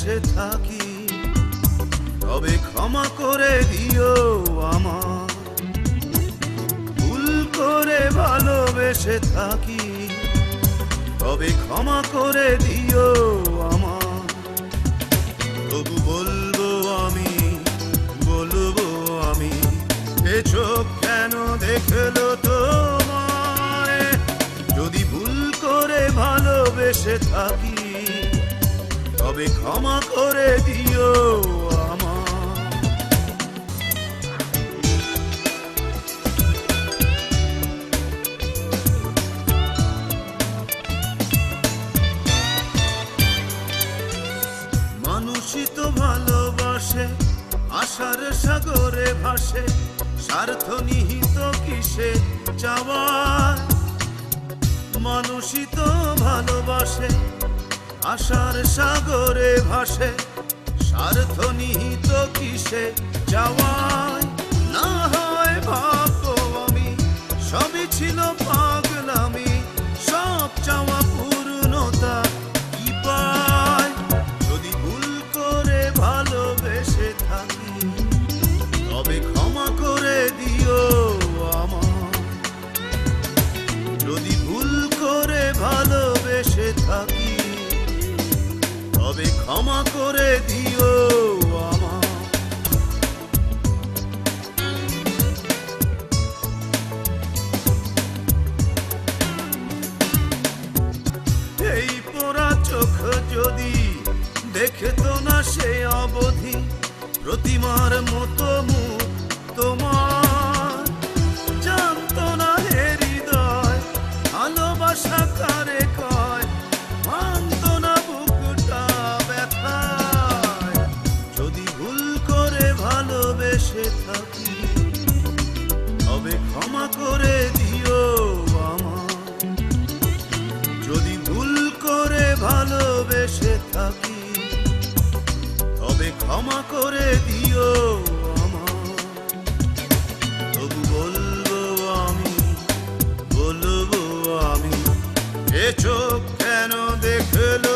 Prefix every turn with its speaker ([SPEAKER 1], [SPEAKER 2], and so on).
[SPEAKER 1] বেঁচে থাকি, তবে ক্ষমা করে দিও আমার। ভুল করে ভালোবেসে থাকি, তবে ক্ষমা করে দিও আমার। তবু বলবো আমি, বলবো আমি, এ চোখ কেন দেখলো তোমায়? যদি ভুল করে ভালোবেসে থাকি, তবে ক্ষমা করে দিও আমার। মানুষই তো ভালোবাসে, আশার সাগরে ভাসে, স্বার্থ নিহিত কিসে চাওয়ার। মানুষই তো ভালোবাসে, আশার সাগরে ভাসে, স্বার্থ নিহিত কিসে চাওয়ায়। না হয় ভাববো আমি সবই ছিল পাগলামি, সব চাওয়া পূর্ণতা কি পায়? যদি ভুল করে ভালোবেসে থাকি, তবে ক্ষমা করে দিও আমার। যদি ভুল করে ভালোবেসে থাকি, তবে ক্ষমা করে দিও আমার। এই পোড়া চোখ যদি দেখতো না সে অবধি প্রতিমার মতো মুখ তোমার, জানতো না হে হৃদয় ভালোবাসা কারে কয়, মানতো না বুকটা ব্যথায়। যদি ভুল করে ভালোবেসে থাকি, তবে ক্ষমা করে দিও আমার। যদি ভুল করে ভালোবেসে থাকি, তবে ক্ষমা করে দিও আমার। তবু বলবো আমি, বলবো আমি, এ চোখ কেন দেখলো